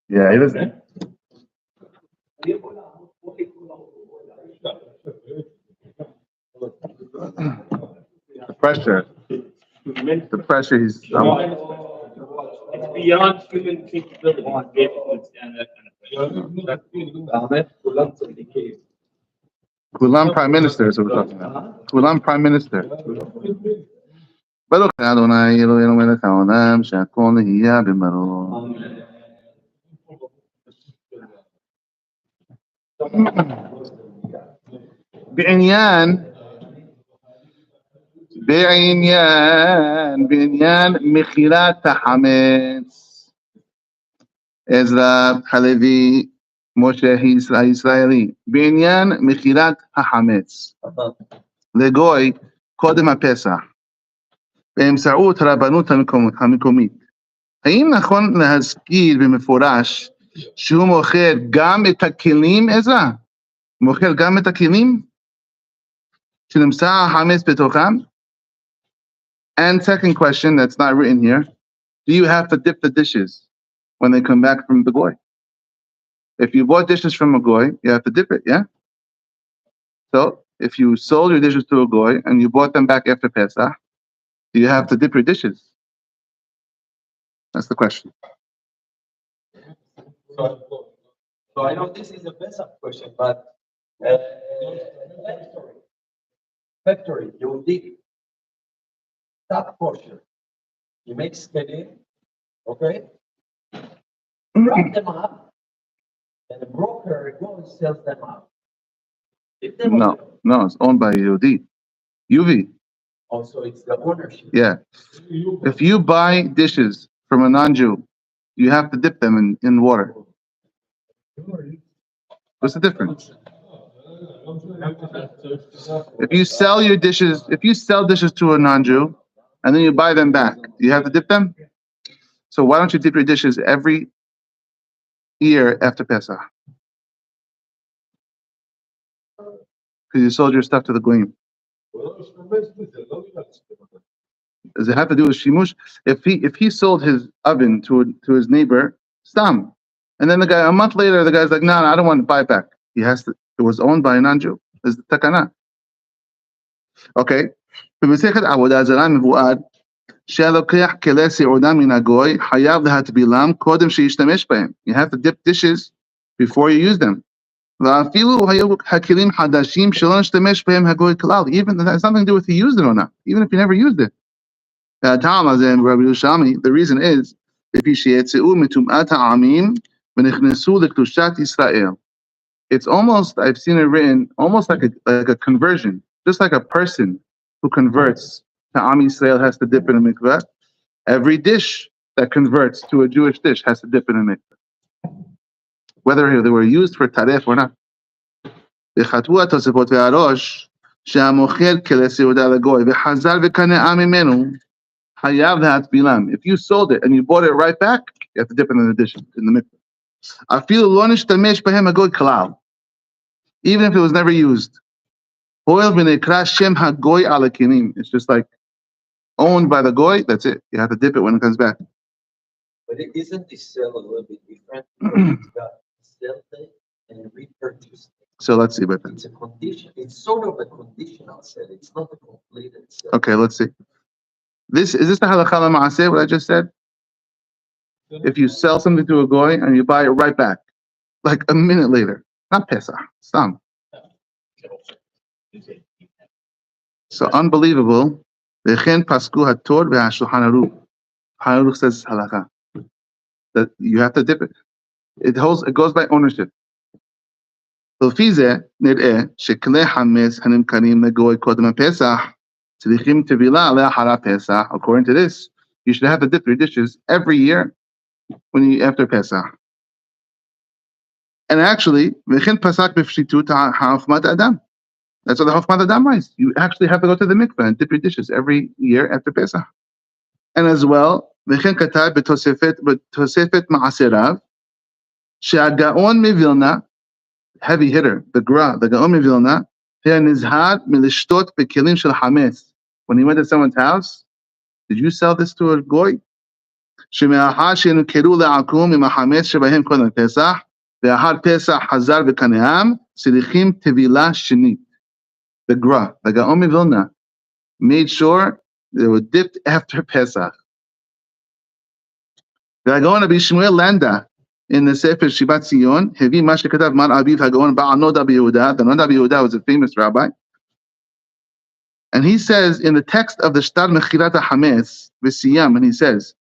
Yeah, he doesn't. The pressure. The pressure he's. It's beyond human capability to be able to withstand that kind of pressure. Kulam Prime Minister is what we're talking about. Kulam Prime Minister. Baruch Adonai Eloheinu melech haolam she'akol nehiyah b'maro. בעניין מכירת החמץ. עזרא הלוי, משה הישראלי, בעניין מכירת החמץ לגוי קודם הפסח, באמצעות הרבנות המקומית. האם נכון להזכיר במפורש שהוא מוכר גם את הכלים, עזרא? מוכר גם את הכלים שנמצא החמץ בתוכם? And second question that's not written here, do you have to dip the dishes when they come back from the goy? If you bought dishes from a goy, you have to dip it, yeah? So if you sold your dishes to a goy and you bought them back after Pesach, do you have to dip your dishes? That's the question. So I know this is a Pesach question, but factory, you dig that portion. You make skedim, okay? Wrap them up, and the broker goes and sells them out. No, it's owned by Yehudi. UV. Also, it's the ownership. Yeah. If you buy dishes from a non-Jew, you have to dip them in water. What's the difference? If you sell dishes to a non-Jew, and then you buy them back, you have to dip them? So why don't you dip your dishes every year after Pesach? Because you sold your stuff to the goyim. Does it have to do with shimush? If he sold his oven to his neighbor, stam, and then a month later, the guy's like, no, I don't want to buy it back. He has to. It was owned by a non-Jew. It's the takana. Okay. במסכת עבודה זרה מבואר שהלוקח כלי סעודה מן הגוי חייב להטבילם קודם שישתמש בהם. You have to dip dishes before you use them. ואפילו היו הכלים חדשים שלא נשתמש בהם הגוי כלל. Even that has nothing to do with if you used it or not. Even if you never used it. הטעם הזה ברבי ירושלמי, the reason is לפי שיצאו מטומאת העמים ונכנסו לקדושת ישראל. It's almost, I've seen it written, almost like a conversion. Just like a person who converts to Am Yisrael has to dip in a mikveh. Every dish that converts to a Jewish dish has to dip in a mikveh, whether they were used for taref or not. וחטאו התוספות והראש שהמוכר כלי סעודה לגוי וחזר וקנה ממנו חייב להטבילם. If you sold it and you bought it right back, you have to dip it in the dish, in the mikveh. אפילו לא נשתמש בהם הגוי כלל, even if it was never used. It's just like owned by the goy. That's it. You have to dip it when it comes back. But isn't this sale a little bit different? It's got sell it and repurchase. So let's see. But it's a condition. It's sort of a conditional sale. It's not a completed sale. Okay, let's see. Is this the halakha l'maaseh? What I just said? If you sell something to a goy and you buy it right back, like a minute later, not Pesach, some. So unbelievable. V'chen pasku haTor v'Shulchan Aruch. Shulchan Aruch says halakha that you have to dip it. It goes by ownership. לפי זה נראה שכלי חמץ הנמכרים לגוי קודם הפסח צריכים טבילה לאחר הפסח. According to this, you should have to dip your dishes every year after Pesach. And actually, v'chen pasak b'pshitut ha'achmat adam. That's what the Chachmat Adam writes. You actually have to go to the mikveh and dip your dishes every year after Pesach. And as well, v'chen katab b'tosefet ma'aserav she'agaon mivilna, heavy hitter, the Gaon mivilna, nizhar milishtot b'kelim shel hametz. When he went to someone's house, did you sell this to a goy? שמאחר שנקראו לעקום עם החמץ שבהם קודם פסח, ואחר פסח חזר וקנאם, צריכים טבילה שנית. The Gra, the Gaon Vilna, made sure they were dipped after Pesach. The Gaon Rabbi Shmuel Landa, in the Sefer Shivat Zion, Hevi Mash Katav Mar Aviv Hagaon Ba'al Noda B'Yehuda. The Noda B'Yehuda was a famous rabbi. And he says in the text of the Shtar Mechilat HaChametz, V'Siyam, and he says,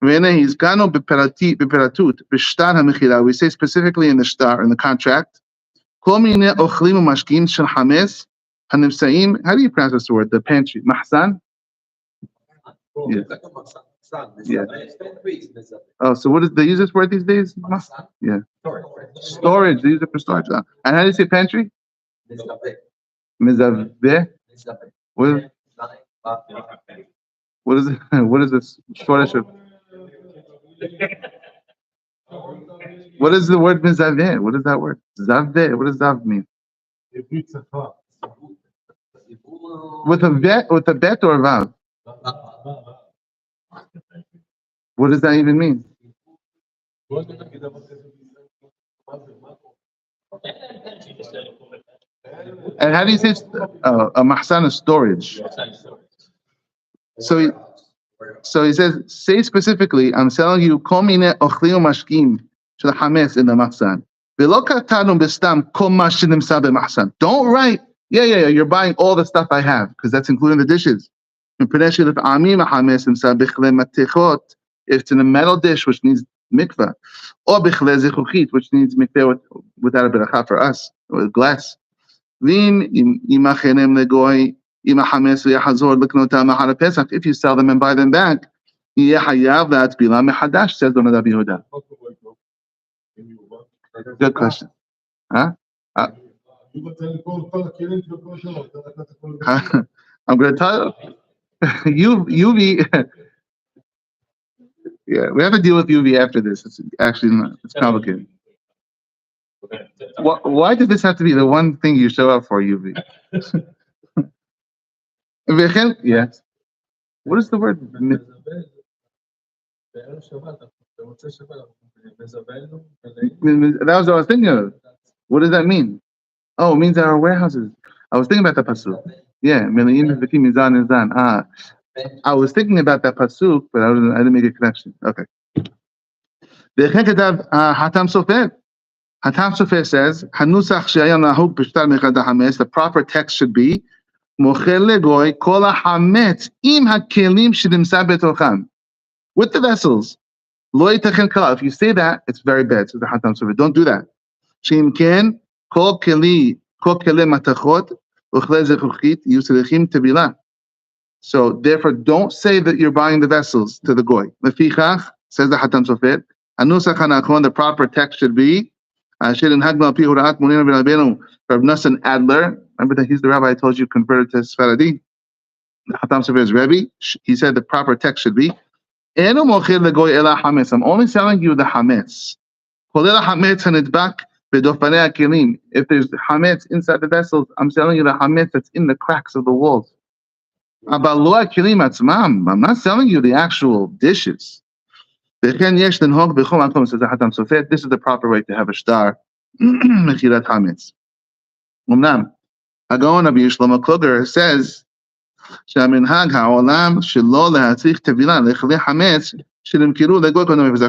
He's Gano B'Peratut, B'Shtar HaMechila. We say specifically in the Shtar, in the contract, Kol Minei Ochlim U'Mashkim Shel Chametz Hanimsaim. How do you pronounce this word? The pantry. Mahsan? Yeah. Yeah. Oh, so what is they use this word these days? Yeah. Storage. They use it for storage. And how do you say pantry? Mizaveh. What is it? What is this shortish of? What is the word mizaveh? What is that word? Zaveh. What does zav mean? With a bet or a vav? What does that even mean? And how do you say a mahsan is storage? So he says, say specifically, I'm selling you kol minei ochlim mashkim shel hametz in the mahsan. V'lo katanu b'stam kol ma shenimsa b'mahsan. Don't write, yeah, you're buying all the stuff I have, because that's including the dishes. If it's in a metal dish which needs mikvah, or bichle zichuchit which needs mikvah without a beracha for us, with glass. If you sell them and buy them back, says Yehuda. Good question. Huh? I'm going to tell you. UV. Yeah, we have to deal with UV after this. It's actually not, it's complicated. Why did this have to be the one thing you show up for, UV? Yes. What is the word? That was what I was thinking of. What does that mean? Oh, it means our warehouses. I was thinking about the pasuk. Yeah, I was thinking about that pasuk, but I didn't make a connection. Okay. Hatam Sofer. Hatam Sofer says, the proper text should be, with the vessels. If you say that, it's very bad. So the Hatam Sofer, don't do that. So therefore, don't say that you're buying the vessels to the goy. Lefichach, says the Hatam Sofer, the proper text should be, Rav Nassan Adler, remember that he's the rabbi I told you converted to Sfaradi? The Hatam Sofer's Rebbe, he said the proper text should be, I'm only selling you the hametz. If there's hametz inside the vessels, I'm selling you the hametz that's in the cracks of the walls. I'm not selling you the actual dishes. This is the proper way to have a shtar. Mechilat hametz. Hagaon Rabbi Shlomo Kluger says,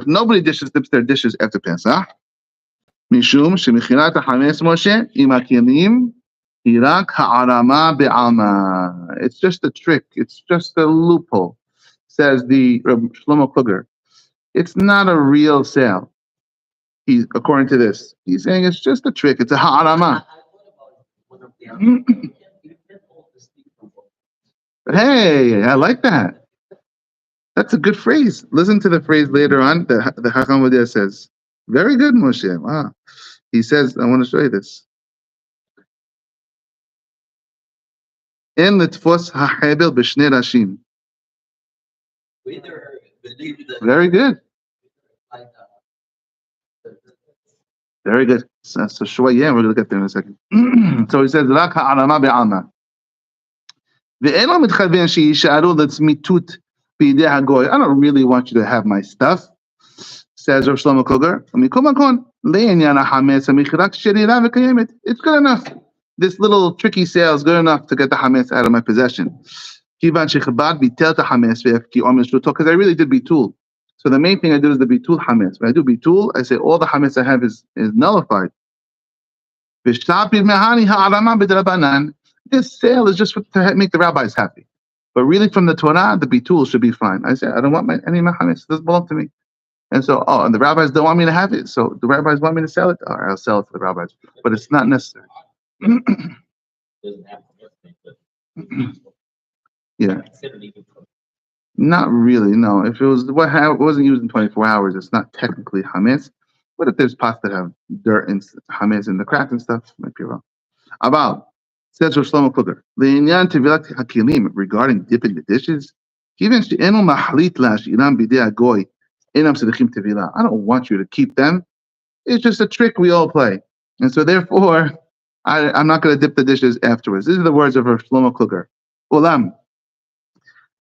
nobody dips their dishes after Pesach. It's just a trick. It's just a loophole, says the Shlomo Kluger. It's not a real sale. According to this, he's saying it's just a trick. It's a ha'arama. Hey, I like that. That's a good phrase. Listen to the phrase later on. The Chacham Vodeh says, "Very good, Moshe." Wow. He says, "I want to show you this." In l'tfos ha'hebel b'shnei rashim. Very good. Very good. So shwayeh, we're going to get there in a second. So he says, "Rak ha'arama be'alma." Ve'eno mitchaven she'yisharu l'tzmitut bidei hagoy. I don't really want you to have my stuff. Says Rav Shlomo Kluger. It's good enough. This little tricky sale is good enough to get the hametz out of my possession. Because I really did bitul. So the main thing I do is the bitul hametz. When I do bitul, I say all the hametz I have is nullified. This sale is just to make the rabbis happy. But really from the Torah, the bitul should be fine. I say, I don't want any of my hametz. It doesn't belong to me. And so, and the rabbis don't want me to have it. So the rabbis want me to sell it. I'll sell it to the rabbis. But it's not necessary. Yeah. Not really, no. If it wasn't used in 24 hours, it's not technically hametz. But if there's pots that have dirt and hametz in the cracks and stuff, it might be wrong. About says Rosh Shlomo Kluger, Le'inyan tevilat hakilim, regarding dipping the dishes, even she'enu mahlit la'ashiram bidei hagoy, enam tzedichim tevilah. I don't want you to keep them. It's just a trick we all play, and so therefore, I'm not going to dip the dishes afterwards. These are the words of Rosh Shlomo Kluger. Ulam.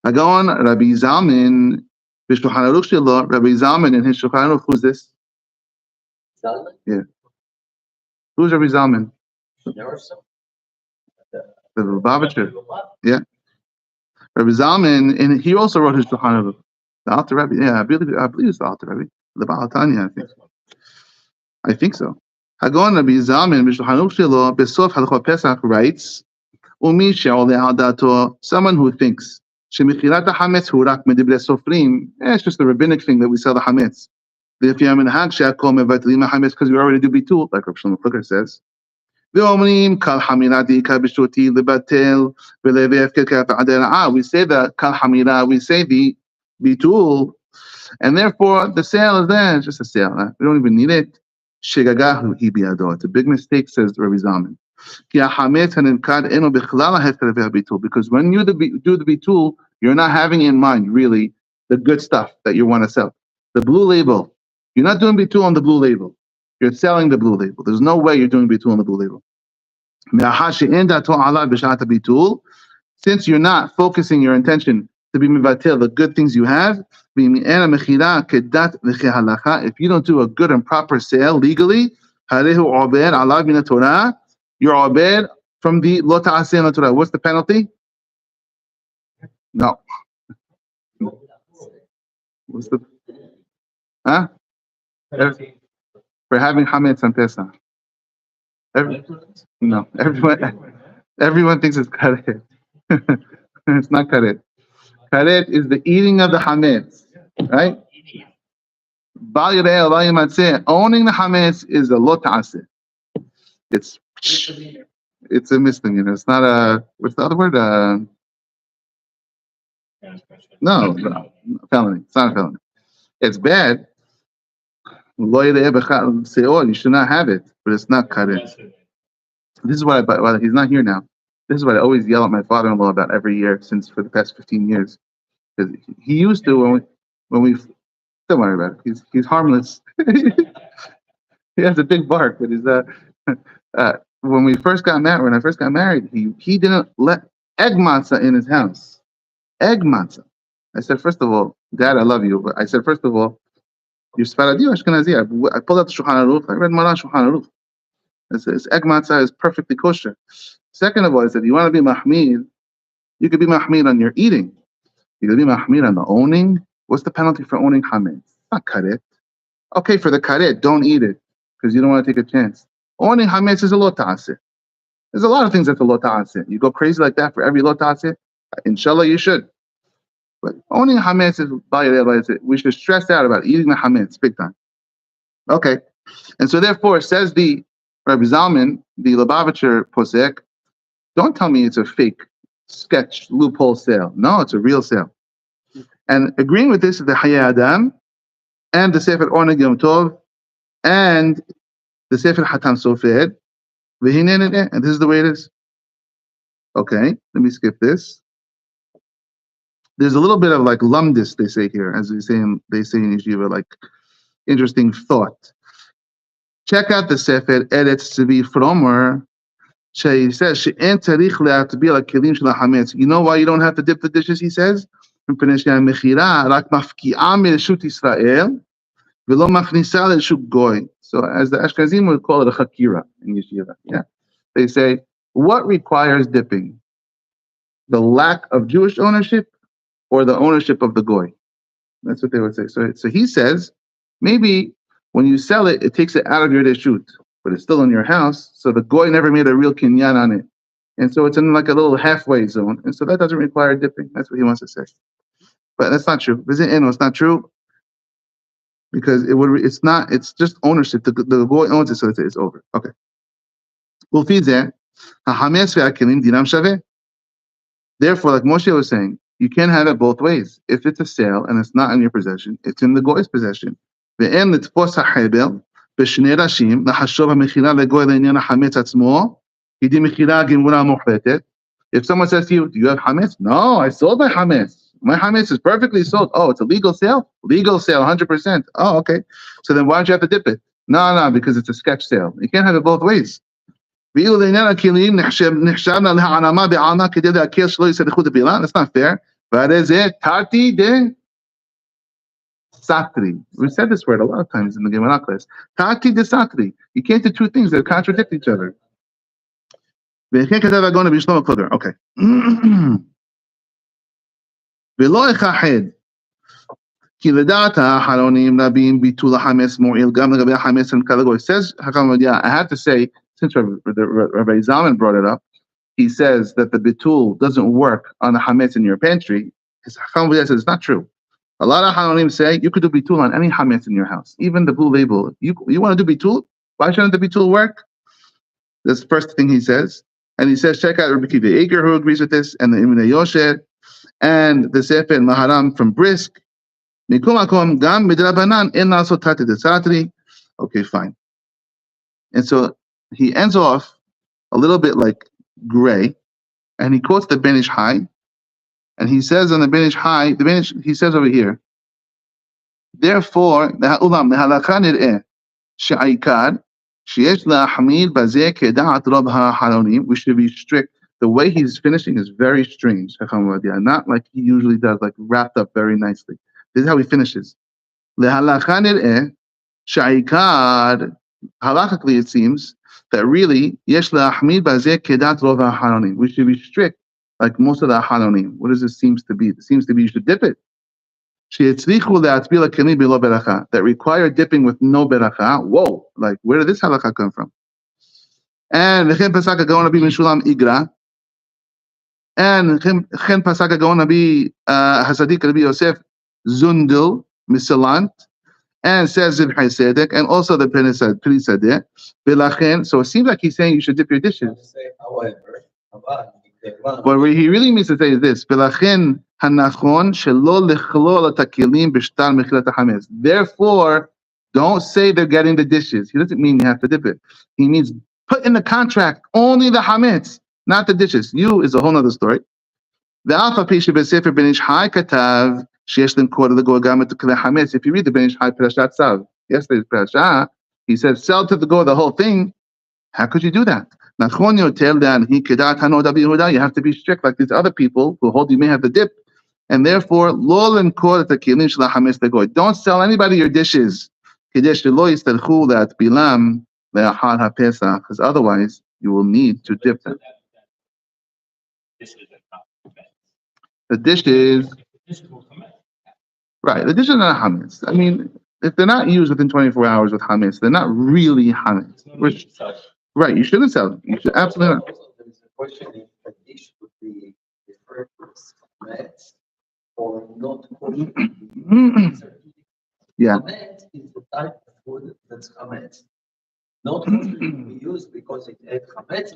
I go on Rabbi Zalman, Rabbi Zalman in his Shulchan Aruch. Who's this? Zalman? Yeah. Who's Rabbi Zalman? The Lubavitcher. Yeah. Rabbi Zalman, and he also wrote his Shulchan Aruch. The Alter Rebbe. Yeah, I believe it's the Alter Rebbe. The Baal Tanya, I think so. Hagon Rabbi Zalman, B'Shulchan Aruch Shelo, Besof Halachot Pesach writes, Umi she'oleh al dato, someone who thinks shemichilat hametz hu rak medivrei sofrim. It's just the rabbinic thing that we sell the hametz. If you have minhag she'akol mevatlim hametz because we already do bitul, like Rav Shlomo Kluger says. Ve'omrim kal hamira di'ikar b'shuti lebatel v'levei efker kaf adera. We say the kal hamira, we say the bitul, and therefore the sale is there. It's just a sale. We don't even need it. Shegagahu hi biado. It's a big mistake, says Rabbi Zalman. Because when you do the bitul, you're not having in mind really the good stuff that you want to sell. The blue label. You're not doing bitul on the blue label. You're selling the blue label. There's no way you're doing bitul on the blue label. Since you're not focusing your intention to be mivatel the good things you have, if you don't do a good and proper sale legally, you're obed from the lo ta'aseh la Torah. What's the penalty? No. What's the for having hametz on Pesach? No, everyone thinks it's karet. It's not karet. Karet is the eating of the hametz, right? Owning the hametz is a lo ta'aseh. It's a misdemeanor. It's not a, what's the other word? No, felony. It's not a felony. It's bad. You should not have it, but it's not karet. This is what he's not here now. This is what I always yell at my father-in-law about every year for the past 15 years. Because he used to when we don't worry about it. He's harmless. He has a big bark, but he's when I first got married, he didn't let egg matzah in his house. Egg matzah. I said, first of all, Dad, I love you, but I said, first of all, you're Sfaradi or Ashkenazi? I pulled out the Shulchan Aruch. I read Maran Shulchan Aruch. I said, egg matzah is perfectly kosher. Second of all, I said, you want to be mahmid, you could be mahmid on your eating. You could be mahmid on the owning. What's the penalty for owning hametz? Not karet. Okay, for the karet, don't eat it because you don't want to take a chance. Owning hametz is a lo ta'aseh. There's a lot of things that's a lo ta'aseh. You go crazy like that for every lo ta'aseh? Inshallah, you should. But owning hametz is, we should stress out about eating the hametz big time. Okay. And so therefore, says the Rabbi Zalman, the Lubavitcher posek, don't tell me it's a fake sketch loophole sale. No, it's a real sale. And agreeing with this is the Hayei Adam and the Sefer Oneg Yom Tov and the Sefer Hatam Sofer. And this is the way it is. Okay, let me skip this. There's a little bit of like lumdis, they say here, as they say in Yeshiva, like interesting thought. Check out the Sefer Eretz Tzvi Fromer. She says, "She'en tzarich le'atzbi al kelim shel hametz." You know why you don't have to dip the dishes? He says, מפני שהמכירה רק מפקיעה מרשות ישראל, ולא מכניסה לרשות גוי. So as the Ashkenazim would call it a chakira in yeshiva. Yeah, they say, what requires dipping? The lack of Jewish ownership or the ownership of the goy? That's what they would say. So he says, maybe when you sell it, it takes it out of your reshut, but it's still in your house. So the goy never made a real kinyan on it, and so it's in like a little halfway zone, and so that doesn't require dipping. That's what he wants to say. But that's not true. It's not true because it would. It's not. It's just ownership. The goy owns it, so it's over. Okay. Therefore, like Moshe was saying, you can't have it both ways. If it's a sale and it's not in your possession, it's in the goy's possession. If someone says to you, do you have hametz? No, I sold my hametz. My hametz is perfectly sold. Oh, it's a legal sale? Legal sale, 100%. Oh, okay. So then why don't you have to dip it? No, because it's a sketch sale. You can't have it both ways. That's not fair. But is it Tati de Satri? We said this word a lot of times in the Gemara class. Tati de Satri. You can't do two things that contradict each other. Okay. It says, I have to say, since Rabbi Zalman brought it up, he says that the bitul doesn't work on the hametz in your pantry. His Chacham says it's not true. A lot of Hanonim say you could do bitul on any hametz in your house, even the blue label. You want to do bitul? Why shouldn't the bitul work? That's the first thing he says. And he says, check out Rabbi Kiva Eger, who agrees with this, and the Imnei Yosher, and the Sefer and Maharam from Brisk. Okay, fine. And so he ends off a little bit like gray, and he quotes the Ben Ish Hai, and he says on the Ben Ish Hai, he says over here, therefore, the ha'ulam, the halakha nir'eh, she'aikad, she'esh la'ahmil bazeh ke'da'at rob ha'halonim, we should be strict. The way he's finishing is very strange, not like he usually does, like wrapped up very nicely. This is how he finishes. Lehalakha nir'eh, she'aikad, halachically it seems, that really, yesh la'ahmid bazeh kedat rov ha'hanonim. We should be strict, like most of the hanonim. What does this seems to be? It seems to be you should dip it. She'etzrichu le'atbil ha'keli below beracha. That require dipping with no beracha. Whoa! Like, where did this halakha come from? And v'chen pasak ha'gaon Rabbi Mishulam igra. And v'chen pasak ha'gaon Rabbi Hasadik Rabbi Yosef Zundel Misalant. And says Zibhai Sedek, and also the Pri Sadeh. So it seems like he's saying you should dip your dishes. But what he really means to say is this: therefore, don't say they're getting the dishes. He doesn't mean you have to dip it. He means put in the contract only the hametz, not the dishes. You is a whole other story. If you read the Ben Ish Hai Parashat Tzav, yesterday's parasha, he said, sell to the go the whole thing. How could you do that? You have to be strict like these other people who hold you may have the dip. And therefore, don't sell anybody your dishes. Because otherwise, you will need to dip them. The dishes... Right, the dishes are not hametz. I mean, if they're not used within 24 hours with hametz, they're not really hametz. Right, you shouldn't sell them. You should absolutely not. There is a question if a dish would be referred to as hametz or not kosher. Yeah. Hametz is the type of food that's hametz. Not kosher to be used because it had hametz.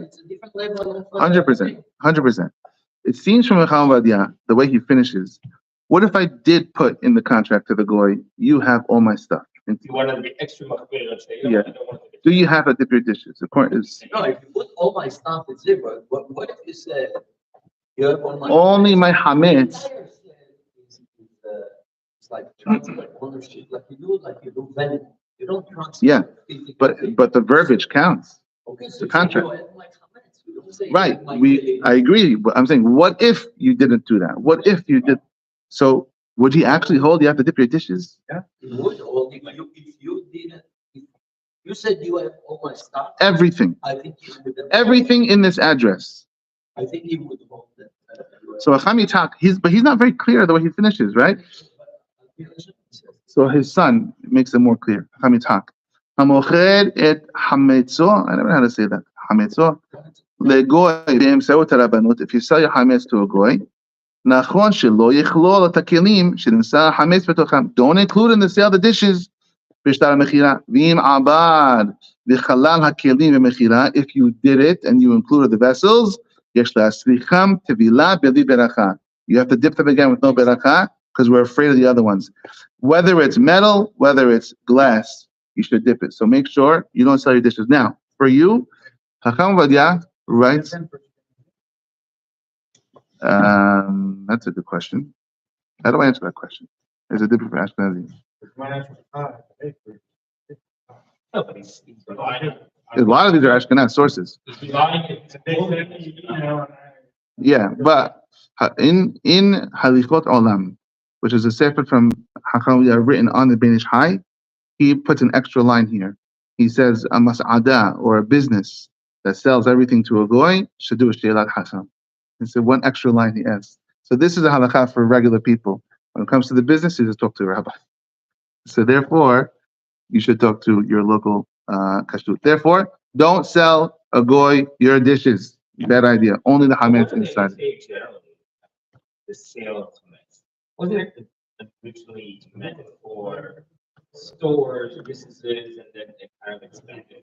It's a different level of 100%. It seems from the way he finishes. What if I did put in the contract to the goy, you have all my stuff? You want to be extra machmir, let's say. Yeah. Do you have to dip your dishes? Of course. No, if you put all my stuff, it's different. What if you said you have all my only my hametz? It's like transfer ownership, like you do vending. You don't transfer. Yeah, but the verbiage counts. Okay, so the contract. You don't say right. I agree. But I'm saying, what if you didn't do that? What if you did? So would he actually hold? You have to dip your dishes. It would, or if you didn't, if you said you have all my stuff, Everything, I think you would. everything in this address. I think he would hold that. So Acham Yitzhak, but he's not very clear the way he finishes, right? So his son makes it more clear. Acham Yitzhak. Hamocher et hametzo. I never know how to say that. Hametzo. Legoy be'emseut harabanut. If you sell your hametz to a goy, nachon shelo yichlol et hakelim shenimsa hametz betocham. Don't include in the sale the dishes. B'shtar mechira. V'im abad v'chalal hakelim v'mechira. If you did it and you included the vessels, yesh la'asricham tevila b'li beracha. You have to dip them again with no beracha because we're afraid of the other ones. Whether it's metal, whether it's glass, you should dip it. So make sure you don't sell your dishes. Now, for you, Chacham Vadia writes. That's a good question. How do I answer that question? Is it different for Ashkenazi? No, but he's dividing. A lot of these are Ashkenaz sources. He's dividing it. Yeah, but in Halichot Olam, which is a sefer from Chacham Vadia written on the Benish High, he puts an extra line here. He says a mas'ada or a business that sells everything to a goy should do a she'elat hacham. He said one extra line he adds. So this is a halakha for regular people. When it comes to the business, you just talk to a rabbi. So therefore, you should talk to your local kashrut. Therefore, don't sell a goy your dishes. Bad idea. Only the hametz inside. The sale of hametz. Wasn't it originally meant for stores, businesses, and then it kind of expanded